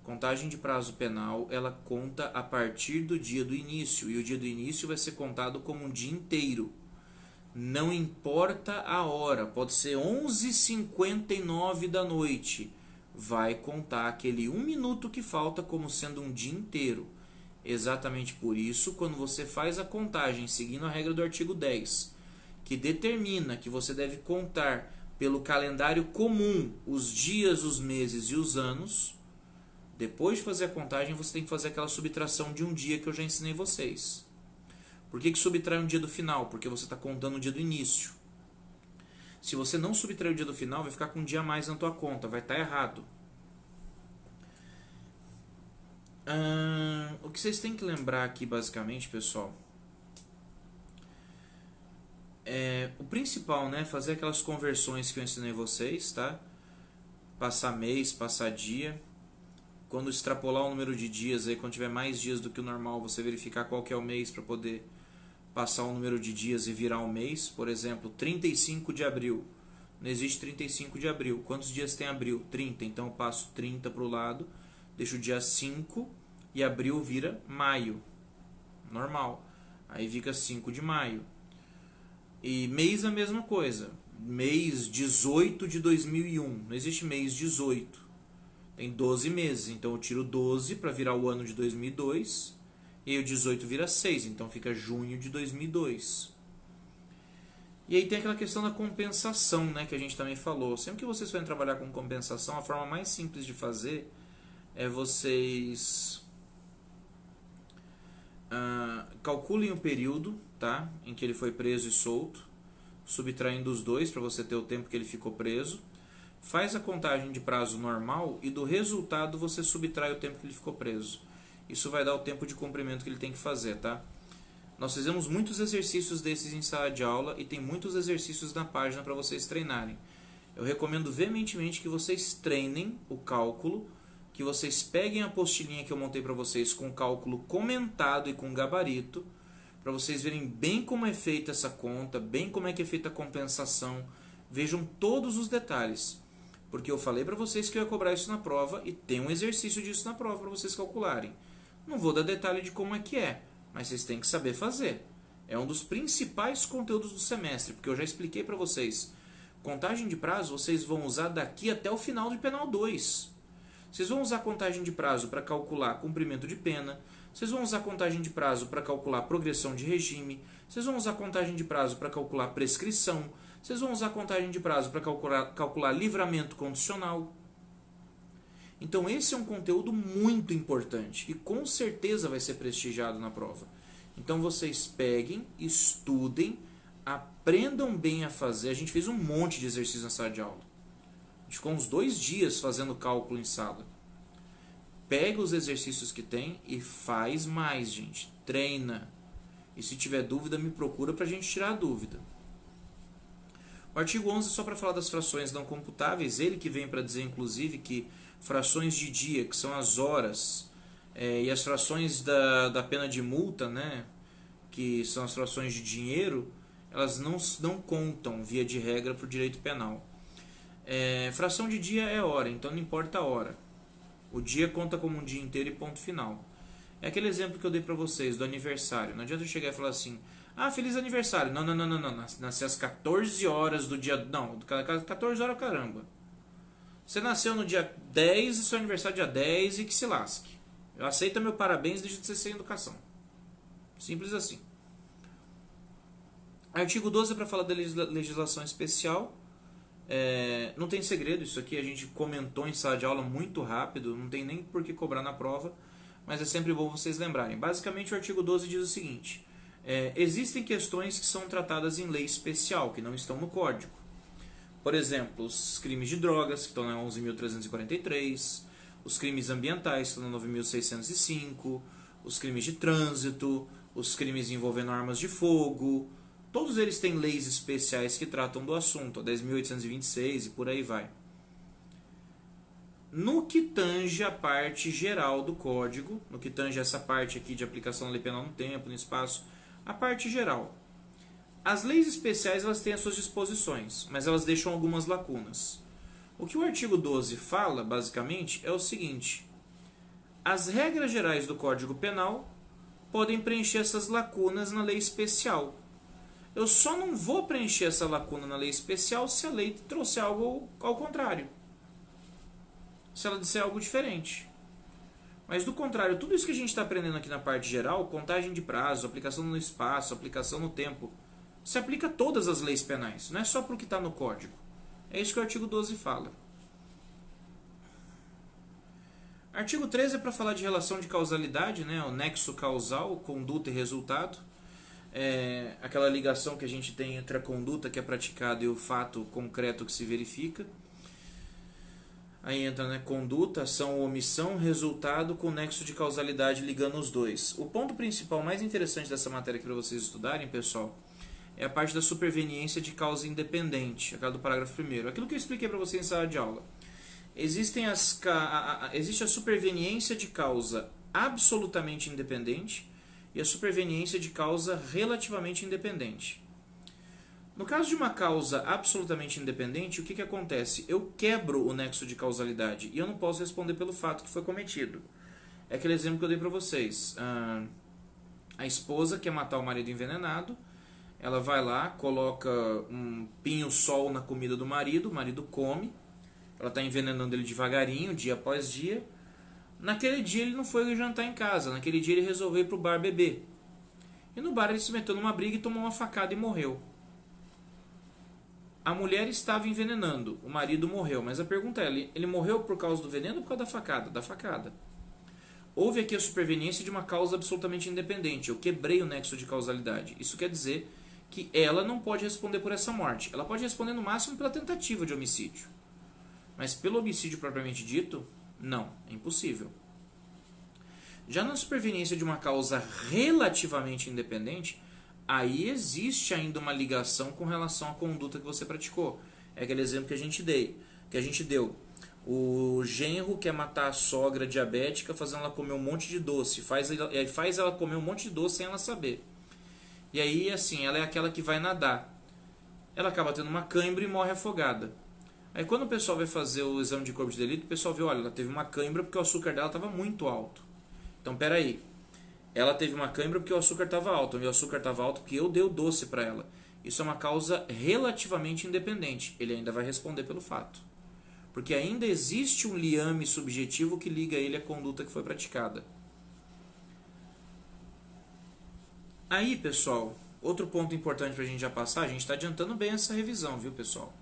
Contagem de prazo penal, ela conta a partir do dia do início, e o dia do início vai ser contado como um dia inteiro. Não importa a hora, pode ser 11h59 da noite. Vai contar aquele 1 minuto que falta como sendo um dia inteiro. Exatamente por isso, quando você faz a contagem seguindo a regra do artigo 10, que determina que você deve contar pelo calendário comum os dias, os meses e os anos, depois de fazer a contagem você tem que fazer aquela subtração de um dia que eu já ensinei vocês. Por que subtrai um dia do final? Porque você está contando o dia do início. Se você não subtrair o dia do final, vai ficar com um dia a mais na tua conta, vai estar errado. O que vocês têm que lembrar aqui, basicamente, pessoal, o principal, né? Fazer aquelas conversões que eu ensinei vocês, tá? Passar mês, passar dia. Quando extrapolar o número de dias, aí, quando tiver mais dias do que o normal, você verificar qual que é o mês para poder passar o número de dias e virar um mês. Por exemplo, 35 de abril. Não existe 35 de abril. Quantos dias tem abril? 30. Então eu passo 30 para o lado, deixo o dia 5 e abril vira maio. Normal. Aí fica 5 de maio. E mês a mesma coisa. Mês 18 de 2001. Não existe mês 18. Tem 12 meses. Então eu tiro 12 para virar o ano de 2002. E aí o 18 vira 6. Então fica junho de 2002. E aí tem aquela questão da compensação, né, que a gente também falou. Sempre que vocês forem trabalhar com compensação, a forma mais simples de fazer é vocês calculem o período, tá, em que ele foi preso e solto, subtraindo os dois para você ter o tempo que ele ficou preso. Faz a contagem de prazo normal e do resultado você subtrai o tempo que ele ficou preso. Isso vai dar o tempo de cumprimento que ele tem que fazer, tá? Nós fizemos muitos exercícios desses em sala de aula e tem muitos exercícios na página para vocês treinarem. Eu recomendo veementemente que vocês treinem o cálculo, que vocês peguem a apostilinha que eu montei para vocês com o cálculo comentado e com gabarito, para vocês verem bem como é feita essa conta, bem como é que é feita a compensação, vejam todos os detalhes. Porque eu falei para vocês que eu ia cobrar isso na prova e tem um exercício disso na prova para vocês calcularem. Não vou dar detalhe de como é que é, mas vocês têm que saber fazer. É um dos principais conteúdos do semestre, porque eu já expliquei para vocês. Contagem de prazo vocês vão usar daqui até o final do Penal 2. Vocês vão usar contagem de prazo para calcular cumprimento de pena. Vocês vão usar contagem de prazo para calcular progressão de regime. Vocês vão usar contagem de prazo para calcular prescrição. Vocês vão usar contagem de prazo para calcular livramento condicional. Então esse é um conteúdo muito importante e com certeza vai ser prestigiado na prova. Então vocês peguem, estudem, aprendam bem a fazer. A gente fez um monte de exercícios na sala de aula. A gente ficou uns 2 dias fazendo cálculo em sala. Pega os exercícios que tem e faz mais, gente. Treina. E se tiver dúvida, me procura para a gente tirar a dúvida. O artigo 11 é só para falar das frações não computáveis. Ele que vem para dizer, inclusive, que frações de dia, que são as horas, e as frações da pena de multa, né, que são as frações de dinheiro, elas não contam, via de regra, para o direito penal. Fração de dia é hora, então não importa a hora. O dia conta como um dia inteiro e ponto final. É aquele exemplo que eu dei para vocês do aniversário. Não adianta eu chegar e falar assim: ah, feliz aniversário. Não. Nasci às 14 horas do dia... Não, 14 horas caramba. Você nasceu no dia 10 e seu aniversário é dia 10 e que se lasque. Eu aceito meu parabéns, deixa de ser sem educação. Simples assim. Artigo 12 é para falar da legislação especial. Não tem segredo, isso aqui a gente comentou em sala de aula muito rápido, não tem nem por que cobrar na prova, mas é sempre bom vocês lembrarem. Basicamente o artigo 12 diz o seguinte: existem questões que são tratadas em lei especial, que não estão no Código. Por exemplo, os crimes de drogas, que estão na 11.343, os crimes ambientais, que estão na 9.605, os crimes de trânsito, os crimes envolvendo armas de fogo. Todos eles têm leis especiais que tratam do assunto, a 10.826 e por aí vai. No que tange a parte geral do Código, no que tange essa parte aqui de aplicação da lei penal no tempo, no espaço, a parte geral. As leis especiais elas têm as suas disposições, mas elas deixam algumas lacunas. O que o artigo 12 fala, basicamente, é o seguinte: as regras gerais do Código Penal podem preencher essas lacunas na lei especial. Eu só não vou preencher essa lacuna na lei especial se a lei trouxer algo ao contrário. Se ela disser algo diferente. Mas do contrário, tudo isso que a gente está aprendendo aqui na parte geral, contagem de prazo, aplicação no espaço, aplicação no tempo, se aplica a todas as leis penais, não é só para o que está no Código. É isso que o artigo 12 fala. Artigo 13 é para falar de relação de causalidade, né? O nexo causal, conduta e resultado. Aquela ligação que a gente tem entre a conduta que é praticada e o fato concreto que se verifica. Aí entra, né, conduta, ação ou omissão, resultado com nexo de causalidade ligando os dois. O ponto principal mais interessante dessa matéria aqui para vocês estudarem, pessoal, é a parte da superveniência de causa independente, aquela do parágrafo 1º. Aquilo que eu expliquei para vocês em sala de aula. Existe a superveniência de causa absolutamente independente e a superveniência de causa relativamente independente. No caso de uma causa absolutamente independente, o que acontece? Eu quebro o nexo de causalidade e eu não posso responder pelo fato que foi cometido. É aquele exemplo que eu dei para vocês. A esposa quer matar o marido envenenado, ela vai lá, coloca um pinho-sol na comida do marido, o marido come, ela está envenenando ele devagarinho, dia após dia. Naquele dia ele não foi jantar em casa, naquele dia ele resolveu ir para o bar beber. E no bar ele se meteu numa briga e tomou uma facada e morreu. A mulher estava envenenando, o marido morreu, mas a pergunta é, ele morreu por causa do veneno ou por causa da facada? Da facada. Houve aqui a superveniência de uma causa absolutamente independente, eu quebrei o nexo de causalidade. Isso quer dizer que ela não pode responder por essa morte, ela pode responder no máximo pela tentativa de homicídio. Mas pelo homicídio propriamente dito, não, é impossível. Já na superveniência de uma causa relativamente independente, aí existe ainda uma ligação com relação à conduta que você praticou. É aquele exemplo que a gente deu. O genro quer matar a sogra diabética fazendo ela comer um monte de doce. Faz ela comer um monte de doce sem ela saber. E aí, assim, ela é aquela que vai nadar. Ela acaba tendo uma cãibra e morre afogada. Aí quando o pessoal vai fazer o exame de corpo de delito, o pessoal vê, olha, ela teve uma cãibra porque o açúcar dela estava muito alto. Então, peraí. Ela teve uma cãibra porque o açúcar estava alto. E o açúcar estava alto porque eu dei o doce para ela. Isso é uma causa relativamente independente. Ele ainda vai responder pelo fato. Porque ainda existe um liame subjetivo que liga ele à conduta que foi praticada. Aí, pessoal, outro ponto importante para a gente já passar, a gente está adiantando bem essa revisão, viu, pessoal?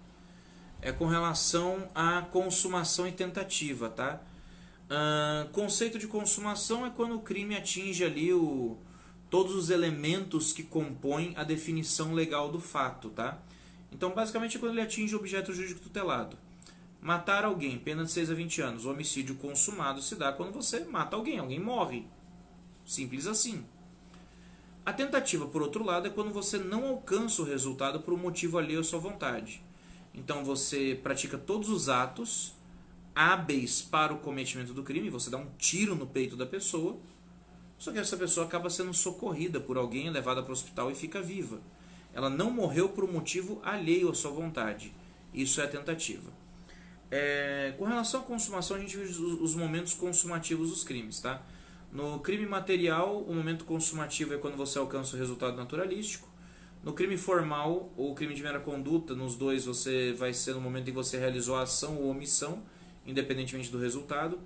É com relação à consumação e tentativa, tá? Conceito de consumação é quando o crime atinge ali todos os elementos que compõem a definição legal do fato, tá? Então, basicamente, é quando ele atinge o objeto jurídico tutelado. Matar alguém, pena de 6 a 20 anos. O homicídio consumado se dá quando você mata alguém morre. Simples assim. A tentativa, por outro lado, é quando você não alcança o resultado por um motivo alheio à sua vontade. Então, você pratica todos os atos hábeis para o cometimento do crime, você dá um tiro no peito da pessoa, Só que essa pessoa acaba sendo socorrida por alguém, levada para o hospital e fica viva. Ela não morreu por um motivo alheio à sua vontade. Isso é tentativa. Com relação à consumação, a gente vê os momentos consumativos dos crimes, tá? No crime material, o momento consumativo é quando você alcança o resultado naturalístico. No crime formal ou crime de mera conduta, nos dois você vai ser no momento em que você realizou a ação ou omissão, independentemente do resultado.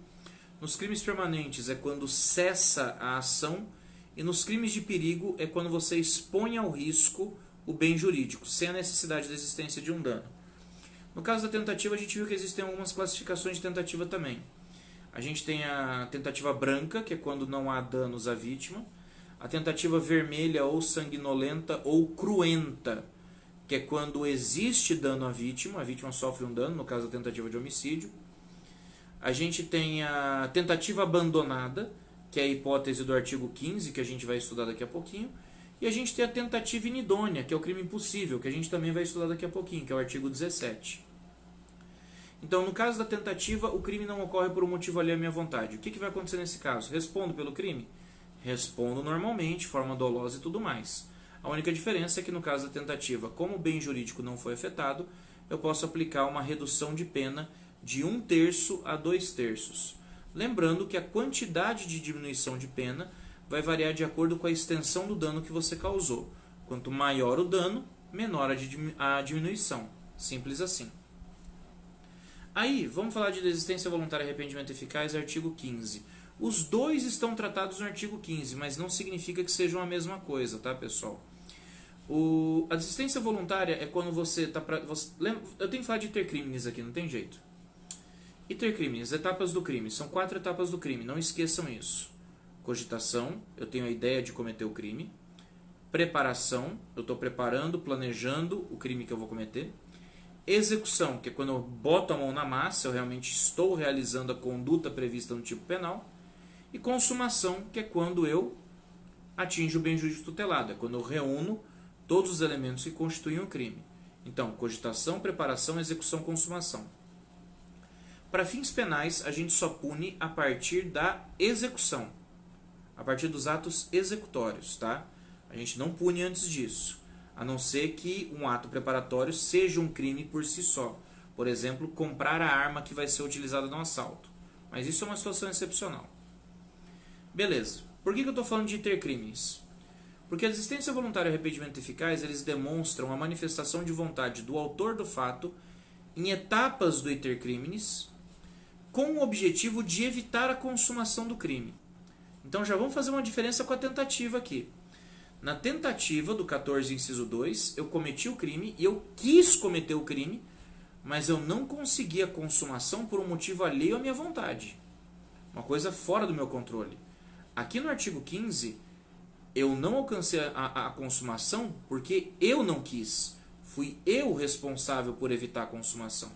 Nos crimes permanentes é quando cessa a ação, e nos crimes de perigo é quando você expõe ao risco o bem jurídico, sem a necessidade da existência de um dano. No caso da tentativa, a gente viu que existem algumas classificações de tentativa também. A gente tem a tentativa branca, que é quando não há danos à vítima. A tentativa vermelha ou sanguinolenta ou cruenta, que é quando existe dano à vítima, a vítima sofre um dano, no caso da tentativa de homicídio. A gente tem a tentativa abandonada, que é a hipótese do artigo 15, que a gente vai estudar daqui a pouquinho. E a gente tem a tentativa inidônea, que é o crime impossível, que a gente também vai estudar daqui a pouquinho, que é o artigo 17. Então, no caso da tentativa, o crime não ocorre por um motivo alheio à minha vontade. O que vai acontecer nesse caso? Respondo pelo crime? Respondo normalmente, forma dolosa e tudo mais. A única diferença é que no caso da tentativa, como o bem jurídico não foi afetado, eu posso aplicar uma redução de pena de 1/3 a 2/3. Lembrando que a quantidade de diminuição de pena vai variar de acordo com a extensão do dano que você causou. Quanto maior o dano, menor a diminuição. Simples assim. Aí, vamos falar de desistência voluntária e arrependimento eficaz, artigo 15. Os dois estão tratados no artigo 15, mas não significa que sejam a mesma coisa, tá, pessoal? A desistência voluntária é quando você está... Eu tenho que falar de intercrimes aqui, não tem jeito. Intercrimes, etapas do crime. São 4 etapas do crime, não esqueçam isso. Cogitação, eu tenho a ideia de cometer o crime. Preparação, eu estou preparando, planejando o crime que eu vou cometer. Execução, que é quando eu boto a mão na massa, eu realmente estou realizando a conduta prevista no tipo penal. E consumação, que é quando eu atinjo o bem jurídico tutelado, é quando eu reúno todos os elementos que constituem o crime. Então, cogitação, preparação, execução, consumação. Para fins penais, a gente só pune a partir da execução, a partir dos atos executórios, tá? A gente não pune antes disso, a não ser que um ato preparatório seja um crime por si só. Por exemplo, comprar a arma que vai ser utilizada no assalto. Mas isso é uma situação excepcional. Beleza. Por que eu estou falando de intercrimes? Porque a desistência voluntária e o arrependimento eficaz, eles demonstram a manifestação de vontade do autor do fato em etapas do intercrimes, com o objetivo de evitar a consumação do crime. Então já vamos fazer uma diferença com a tentativa aqui. Na tentativa do 14, inciso 2, eu cometi o crime e eu quis cometer o crime, mas eu não consegui a consumação por um motivo alheio à minha vontade. Uma coisa fora do meu controle. Aqui no artigo 15, eu não alcancei a consumação porque eu não quis. Fui eu responsável por evitar a consumação.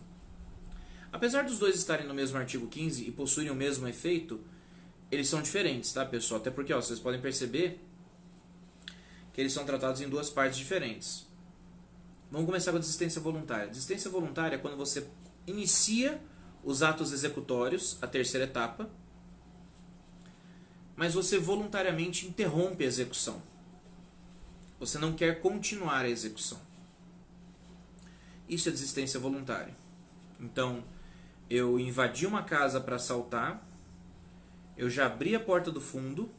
Apesar dos dois estarem no mesmo artigo 15 e possuírem o mesmo efeito, eles são diferentes, tá, pessoal? Até porque, vocês podem perceber que eles são tratados em duas partes diferentes. Vamos começar com a desistência voluntária. Desistência voluntária é quando você inicia os atos executórios, a terceira etapa, mas você voluntariamente interrompe a execução. Você não quer continuar a execução. Isso é desistência voluntária. Então, eu invadi uma casa para assaltar, eu já abri a porta do fundo,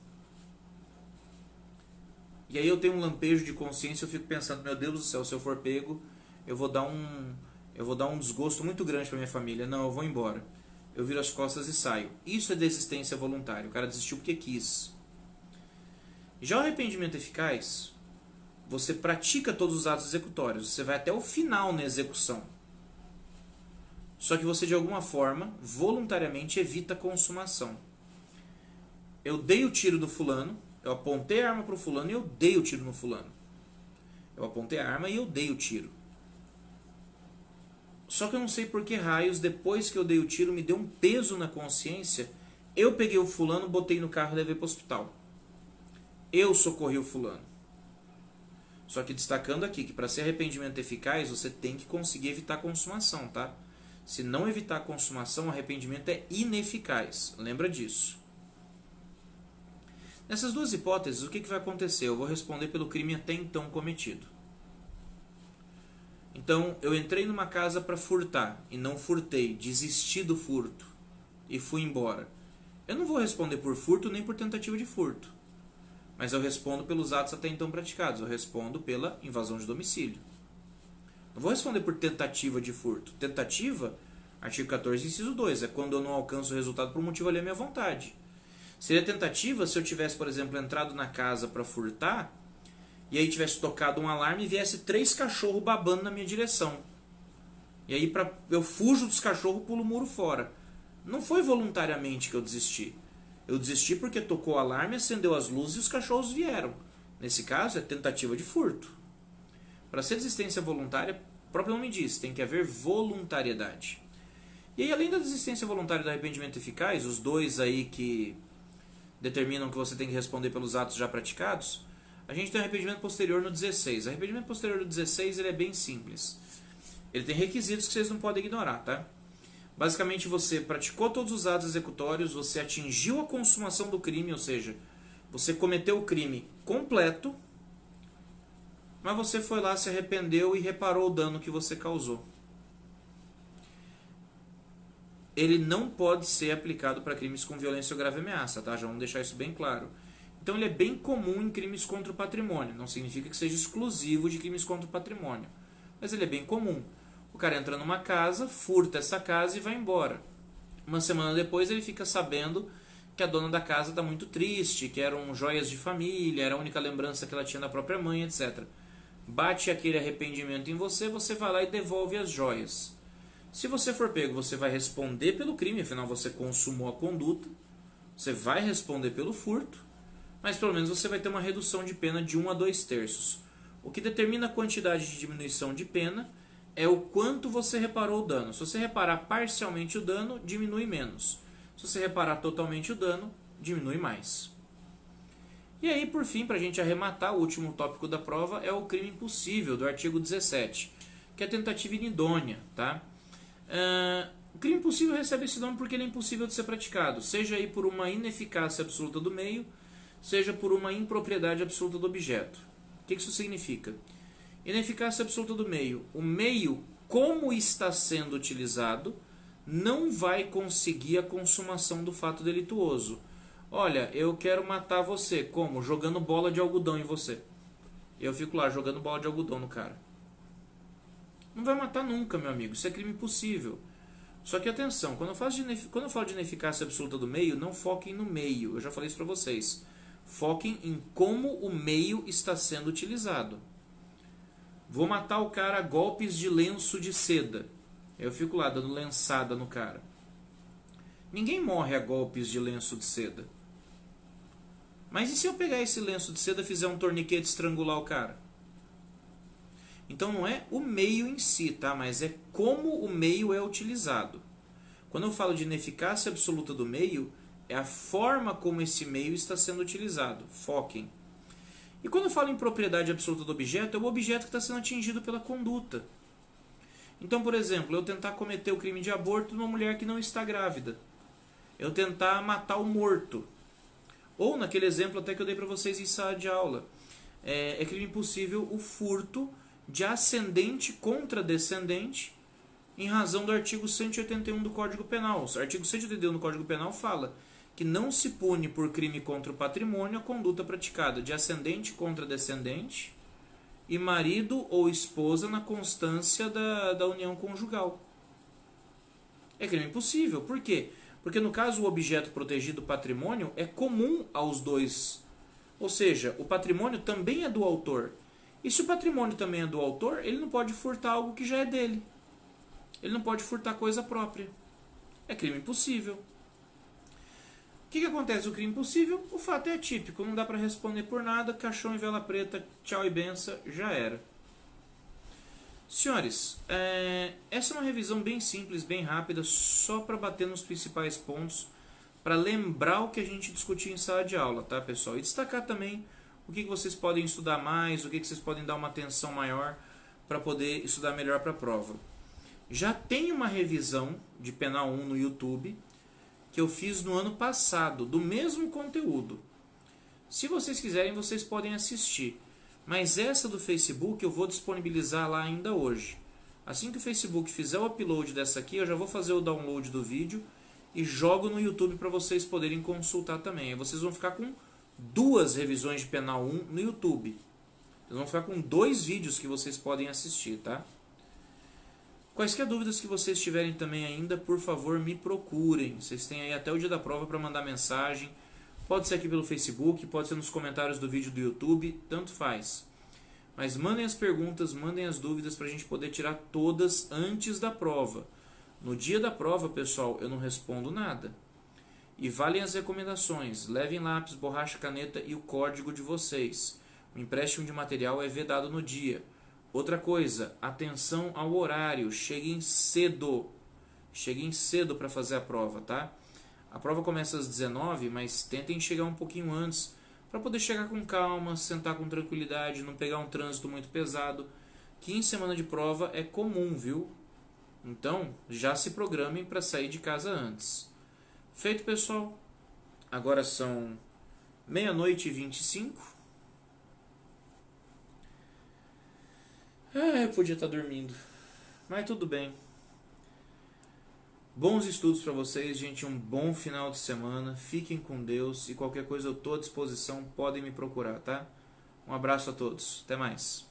e aí eu tenho um lampejo de consciência, eu fico pensando, meu Deus do céu, se eu for pego, eu vou dar um desgosto muito grande para minha família. Não, eu vou embora. Eu viro as costas e saio. Isso é desistência voluntária. O cara desistiu porque quis. Já o arrependimento eficaz, você pratica todos os atos executórios. Você vai até o final na execução. Só que você, de alguma forma, voluntariamente evita a consumação. Eu dei o tiro do fulano, eu apontei a arma para o fulano e eu dei o tiro no fulano. Eu apontei a arma e eu dei o tiro. Só que eu não sei por que raios, depois que eu dei o tiro, me deu um peso na consciência. Eu peguei o fulano, botei no carro e levei para o hospital. Eu socorri o fulano. Só que destacando aqui que para ser arrependimento eficaz, você tem que conseguir evitar a consumação, tá? Se não evitar a consumação, o arrependimento é ineficaz. Lembra disso. Nessas duas hipóteses, o que vai acontecer? Eu vou responder pelo crime até então cometido. Então, eu entrei numa casa para furtar e não furtei, desisti do furto e fui embora. Eu não vou responder por furto nem por tentativa de furto, mas eu respondo pelos atos até então praticados. Eu respondo pela invasão de domicílio. Não vou responder por tentativa de furto. Tentativa, artigo 14, inciso 2, é quando eu não alcanço o resultado por motivo alheio à minha vontade. Seria tentativa se eu tivesse, por exemplo, entrado na casa para furtar e aí tivesse tocado um alarme e viesse 3 cachorros babando na minha direção. E aí eu fujo dos cachorros e pulo o muro fora. Não foi voluntariamente que eu desisti. Eu desisti porque tocou o alarme, acendeu as luzes e os cachorros vieram. Nesse caso, é tentativa de furto. Para ser desistência voluntária, o próprio nome diz, tem que haver voluntariedade. E aí, além da desistência voluntária e do arrependimento eficaz, os dois aí que determinam que você tem que responder pelos atos já praticados, a gente tem o arrependimento posterior no 16. O arrependimento posterior no 16 ele é bem simples. Ele tem requisitos que vocês não podem ignorar, tá? Basicamente, você praticou todos os atos executórios, você atingiu a consumação do crime, ou seja, você cometeu o crime completo, mas você foi lá, se arrependeu e reparou o dano que você causou. Ele não pode ser aplicado para crimes com violência ou grave ameaça, tá? Já vamos deixar isso bem claro. Então ele é bem comum em crimes contra o patrimônio. Não significa que seja exclusivo de crimes contra o patrimônio, mas ele é bem comum. O cara entra numa casa, furta essa casa e vai embora. Uma semana depois ele fica sabendo que a dona da casa está muito triste, que eram joias de família, era a única lembrança que ela tinha da própria mãe, etc. Bate aquele arrependimento em você, você vai lá e devolve as joias. Se você for pego, você vai responder pelo crime, afinal você consumou a conduta, você vai responder pelo furto, mas pelo menos você vai ter uma redução de pena de 1 a 2/3. O que determina a quantidade de diminuição de pena é o quanto você reparou o dano. Se você reparar parcialmente o dano, diminui menos. Se você reparar totalmente o dano, diminui mais. E aí, por fim, para a gente arrematar, o último tópico da prova é o crime impossível, do artigo 17, que é a tentativa inidônea, tá? O crime impossível recebe esse nome porque ele é impossível de ser praticado, seja aí por uma ineficácia absoluta do meio, seja por uma impropriedade absoluta do objeto. O que isso significa? Ineficácia absoluta do meio. O meio, como está sendo utilizado, não vai conseguir a consumação do fato delituoso. Olha, eu quero matar você. Como? Jogando bola de algodão em você. Eu fico lá jogando bola de algodão no cara. Não vai matar nunca, meu amigo. Isso é crime impossível. Só que atenção, quando eu falo de ineficácia absoluta do meio, não foquem no meio. Eu já falei isso para vocês. Foquem em como o meio está sendo utilizado. Vou matar o cara a golpes de lenço de seda. Eu fico lá dando lençada no cara. Ninguém morre a golpes de lenço de seda. Mas e se eu pegar esse lenço de seda e fizer um torniquete e estrangular o cara? Então não é o meio em si, tá? Mas é como o meio é utilizado. Quando eu falo de ineficácia absoluta do meio, é a forma como esse meio está sendo utilizado. Foquem. E quando eu falo em propriedade absoluta do objeto, é o objeto que está sendo atingido pela conduta. Então, por exemplo, eu tentar cometer o crime de aborto numa mulher que não está grávida. Eu tentar matar o morto. Ou, naquele exemplo até que eu dei para vocês em sala de aula, é crime impossível o furto de ascendente contra descendente em razão do artigo 181 do Código Penal. O artigo 181 do Código Penal fala que não se pune por crime contra o patrimônio a conduta praticada de ascendente contra descendente e marido ou esposa na constância da união conjugal. É crime impossível. Por quê? Porque no caso o objeto protegido, patrimônio, é comum aos dois. Ou seja, o patrimônio também é do autor. E se o patrimônio também é do autor, ele não pode furtar algo que já é dele. Ele não pode furtar coisa própria. É crime impossível. O que acontece no crime impossível? O fato é atípico, não dá para responder por nada, caixão e vela preta, tchau e benção, já era. Senhores, essa é uma revisão bem simples, bem rápida, só para bater nos principais pontos, para lembrar o que a gente discutiu em sala de aula, tá, pessoal? E destacar também o que vocês podem estudar mais, o que vocês podem dar uma atenção maior para poder estudar melhor para a prova. Já tem uma revisão de Penal 1 no YouTube, que eu fiz no ano passado, do mesmo conteúdo. Se vocês quiserem, vocês podem assistir. Mas essa do Facebook eu vou disponibilizar lá ainda hoje. Assim que o Facebook fizer o upload dessa aqui, eu já vou fazer o download do vídeo e jogo no YouTube para vocês poderem consultar também. Aí vocês vão ficar com 2 revisões de Penal 1 no YouTube. Vocês vão ficar com 2 vídeos que vocês podem assistir, tá? Quaisquer dúvidas que vocês tiverem também ainda, por favor, me procurem. Vocês têm aí até o dia da prova para mandar mensagem. Pode ser aqui pelo Facebook, pode ser nos comentários do vídeo do YouTube, tanto faz. Mas mandem as perguntas, mandem as dúvidas para a gente poder tirar todas antes da prova. No dia da prova, pessoal, eu não respondo nada. E valem as recomendações. Levem lápis, borracha, caneta e o código de vocês. O empréstimo de material é vedado no dia. Outra coisa, atenção ao horário. Cheguem cedo. Cheguem cedo para fazer a prova, tá? A prova começa às 19, mas tentem chegar um pouquinho antes para poder chegar com calma, sentar com tranquilidade, não pegar um trânsito muito pesado, que em semana de prova é comum, viu? Então, já se programem para sair de casa antes. Feito, pessoal? Agora são 00h25. Eu podia estar dormindo, mas tudo bem. Bons estudos para vocês, gente. Um bom final de semana. Fiquem com Deus e qualquer coisa eu estou à disposição. Podem me procurar, tá? Um abraço a todos. Até mais.